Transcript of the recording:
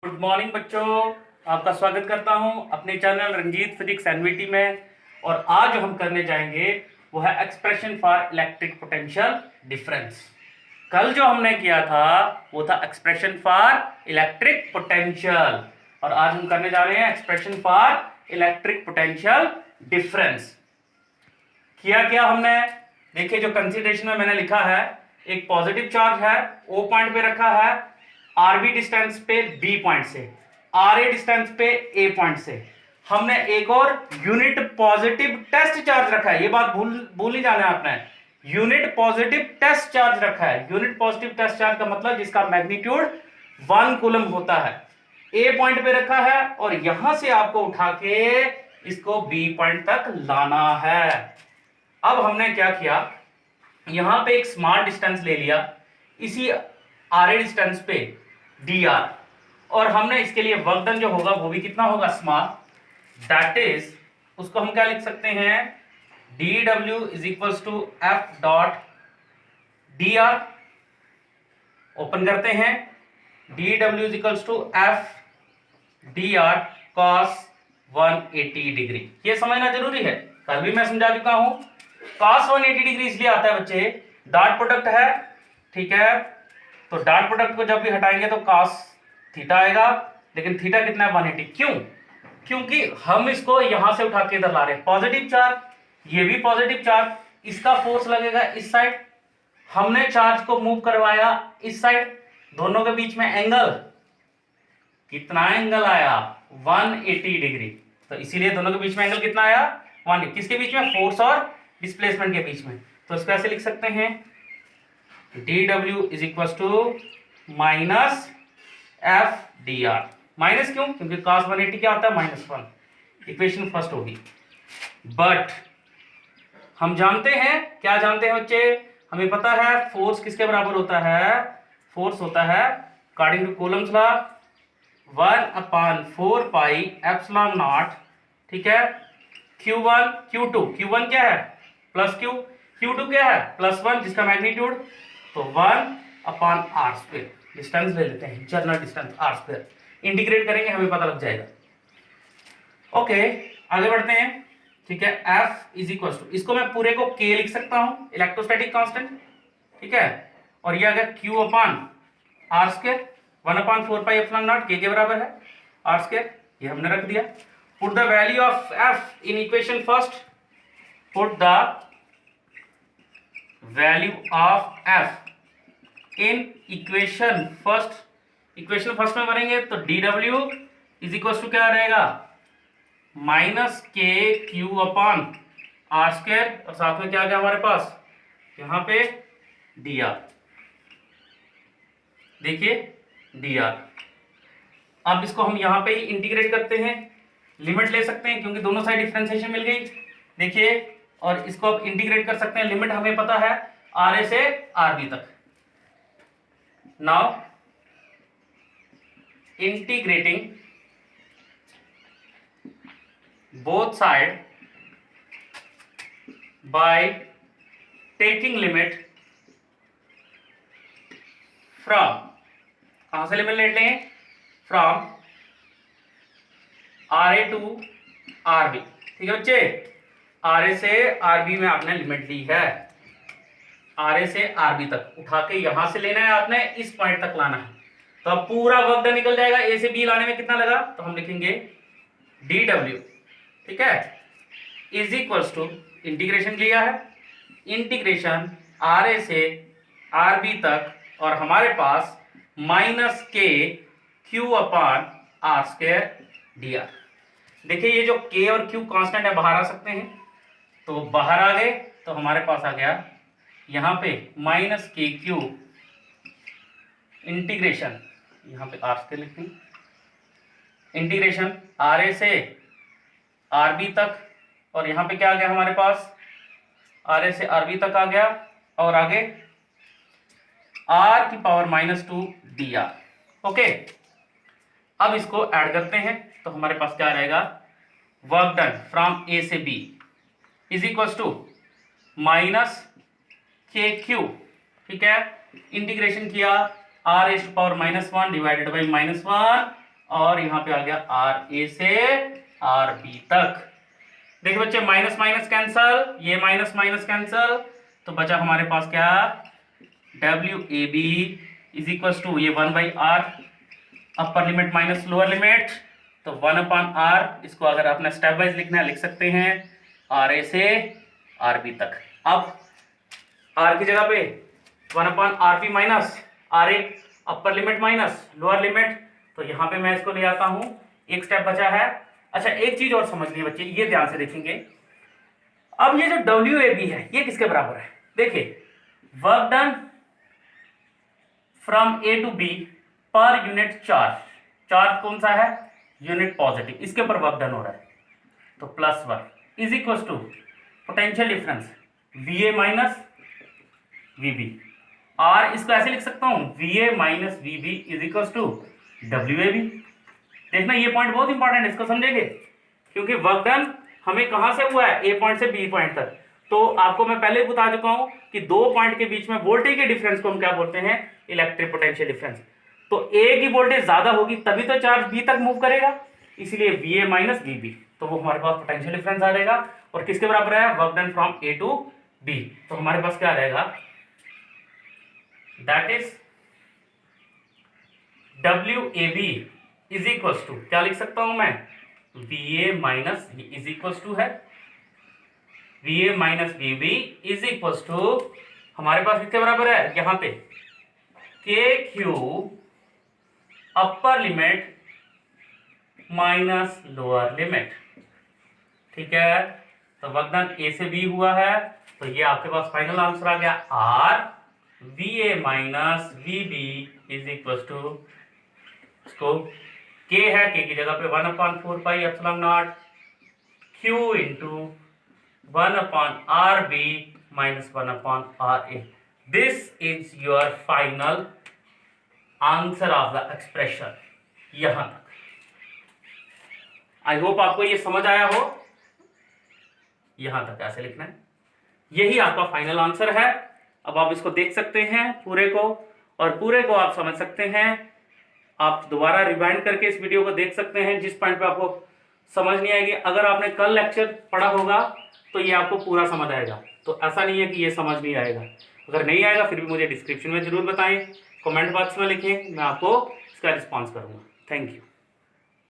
Good morning बच्चों, आपका स्वागत करता हूं अपने चैनल रंजीत फिजिक्स एनवीटी में। और आज जो हम करने जाएंगे वो है expression for electric potential difference. कल जो हमने किया था वो था एक्सप्रेशन फॉर इलेक्ट्रिक पोटेंशियल, और आज हम करने जा रहे हैं expression for electric potential difference. किया क्या हमने, देखिए जो कंसीडरेशन में मैंने लिखा है, एक पॉजिटिव चार्ज है, ओ पॉइंट पे रखा है, आरबी डिस्टेंस पे बी पॉइंट से, आर ए डिस्टेंस पे ए पॉइंट से। हमने एक और यूनिट पॉजिटिव टेस्ट चार्ज रखा है, ये बात भूल नहीं जाना है आपने। यूनिट पॉजिटिव टेस्ट चार्ज रखा है। यूनिट पॉजिटिव टेस्ट चार्ज का मतलब जिसका मैग्नीट्यूड 1 कूलम होता है, ए पॉइंट पे रखा है और यहां से आपको उठा के इसको बी पॉइंट तक लाना है। अब हमने क्या किया, यहां पे एक स्मॉल डिस्टेंस ले लिया, इसी आर ए डिस्टेंस पे डी आर, और हमने इसके लिए वर्क डन जो होगा वो भी कितना होगा, स्मॉल। दैट इज, उसको हम क्या लिख सकते हैं, डी डब्ल्यू is equals to f dot d r. Open करते हैं, डी डब्ल्यू is equals to f d r cos 180 degree. ये समझना जरूरी है, कल भी मैं समझा चुका हूं। कॉस 180 डिग्री इसलिए आता है बच्चे, डॉट प्रोडक्ट है, ठीक है, तो डॉट प्रोडक्ट को जब भी हटाएंगे तो कॉस थीटा आएगा, लेकिन थीटा कितना है, 180। क्यों? क्योंकि हम इसको यहां से उठा के इधर ला रहे हैं। पॉजिटिव चार्ज, ये भी पॉजिटिव चार्ज, इसका फोर्स लगेगा इस साइड, हमने चार्ज को मूव करवाया इस साइड, दोनों के बीच में एंगल कितना एंगल आया, 180 डिग्री। तो इसीलिए दोनों के बीच में एंगल कितना आया, 180। किसके बीच में, फोर्स और डिस्प्लेसमेंट के बीच में। तो इसको ऐसे लिख सकते हैं, डी डब्ल्यू is equal to minus f d r. Minus क्यों, क्योंकि cos 180 क्या होता है, -1। इक्वेशन फर्स्ट होगी। बट हम जानते हैं, क्या जानते हैं बच्चे, हमें पता है फोर्स किसके बराबर होता है, फोर्स होता है according to Coulomb's law 1/4 pi epsilon naught, ठीक है, Q1 Q2। Q1 क्या है, प्लस Q, Q2 क्या है, +1, जिसका मैग्नीट्यूड तो 1/r²। डिस्टेंस ले लेते हैं, जनरल डिस्टेंस r², इंटीग्रेट करेंगे हमें पता लग जाएगा। ओके, आगे बढ़ते हैं, ठीक है। F इज इक्वल टू, इसको मैं पूरे को K लिख सकता हूं, इलेक्ट्रोस्टैटिक कांस्टेंट, ठीक है, और ये आ गया Q/r², 1/4 pi epsilon not, K के बराबर है r², ये हमने रख दिया। Put the value of F in equation first, put the value of F in equation first. Equation first में भरेंगे तो डी डब्ल्यू इज इक्वल टू क्या रहेगा, -KQ/r², और साथ में क्या गया हमारे पास यहां पे डी आर, देखिए डी आर। अब इसको हम यहां पे ही इंटीग्रेट करते हैं, लिमिट ले सकते हैं क्योंकि दोनों साइड डिफरेंशिएशन मिल गई, देखिए, और इसको अब इंटीग्रेट कर सकते हैं। लिमिट हमें पता है आर ए से आर बी तक। Now integrating both side by taking limit from, कहां से लिमिट ले लें, from r a to r b, ठीक है बच्चे, आर ए से आर बी में आपने लिमिट ली है, आर ए से आर बी तक उठा के यहां से लेना है आपने, इस पॉइंट तक लाना है। तो अब पूरा वर्क डन निकल जाएगा। ए से बी लाने में कितना लगा, तो हम लिखेंगे डी डब्ल्यू, ठीक है, इज इक्वल्स टू, इंटीग्रेशन लिया है, इंटीग्रेशन आर ए से आर बी तक, और हमारे पास -KQ/r² डी आर। देखिए ये जो K और Q कांस्टेंट है, बाहर आ सकते हैं, तो बाहर आ गए, तो हमारे पास आ गया यहां पे -KQ इंटीग्रेशन, यहां पे r² लिखते हैं, इंटीग्रेशन आर ए से आर बी तक, और यहां पे क्या आ गया हमारे पास, आर ए से आर बी तक आ गया, और आगे r⁻² डी आर। ओके, अब इसको ऐड करते हैं तो हमारे पास क्या रहेगा, वर्क डन फ्रॉम ए से b is equal to -KQ, ठीक है, इंटीग्रेशन किया r⁻1 डिवाइडेड बाई -1 और यहाँ पे आ गया आर ए से आर बी तक। देखिए बच्चे माइनस माइनस कैंसल, ये माइनस माइनस कैंसल, तो बचा हमारे पास क्या, डब्ल्यू a b is equal to ये 1/r upper limit minus lower limit, तो 1/r। इसको अगर आपने स्टेप वाइज लिखना है लिख सकते हैं, आर ए से आर बी तक। अब आर की जगह पे 1/rb minus r a upper limit minus lower limit, तो यहाँ पे मैं इसको ले आता हूँ, एक स्टेप बचा है। अच्छा एक चीज और समझनी है बच्चे, ये ध्यान से देखेंगे। अब ये जो डब्ल्यू ए बी है ये किसके बराबर है, देखिए work done from a to b per unit charge, charge कौन सा है, यूनिट पॉजिटिव, इसके ऊपर वर्क डन हो रहा है, तो +1 is equal to potential difference v a minus v b. Or इसको ऐसे लिख सकता हूं, v a minus v b is equal to डब्ल्यू ए बी। देखना ये पॉइंट बहुत इंपॉर्टेंट है, इसको समझेंगे, क्योंकि वर्क डन हमें कहां से हुआ है, ए पॉइंट से बी पॉइंट तक। तो आपको मैं पहले बता चुका हूं कि दो पॉइंट के बीच में वोल्टेज के डिफरेंस को हम क्या बोलते हैं, इलेक्ट्रिक पोटेंशियल डिफरेंस। तो ए की वोल्टेज ज्यादा होगी तभी तो चार्ज बी तक मूव करेगा, इसलिए v a minus v b, तो वो हमारे पास पोटेंशियल डिफरेंस आ जाएगा। और किसके बराबर है, work done from a to b, तो हमारे पास क्या आ जाएगा, दैट इज डब्ल्यू a b is equal to, क्या लिख सकता हूं मैं, v a minus is equal to है v a minus v b is equal to, हमारे पास किसके बराबर है यहां पे, k q upper limit minus lower limit, ठीक है। तो वर्क डन ए से बी हुआ है, तो ये आपके पास फाइनल आंसर आ गया, r v a minus v b is equal to, इसको के है, के की जगह पे 1/4πε0 q into 1/rb minus 1/ra। This is your final answer of the expression. यहां तक आई होप आपको ये समझ आया हो, यहां तक ऐसे लिखना है, यही आपका फाइनल आंसर है। अब आप इसको देख सकते हैं पूरे को, और पूरे को आप समझ सकते हैं। आप दोबारा रिवाइंड करके इस वीडियो को देख सकते हैं, जिस पॉइंट पे आपको समझ नहीं आएगी। अगर आपने कल लेक्चर पढ़ा होगा तो ये आपको पूरा समझ आएगा, तो ऐसा नहीं है कि ये समझ नहीं आएगा। अगर नहीं आएगा फिर भी मुझे डिस्क्रिप्शन में जरूर बताएं, कमेंट बॉक्स में लिखें, मैं आपको इसका रिस्पॉन्स करूंगा। Thank you.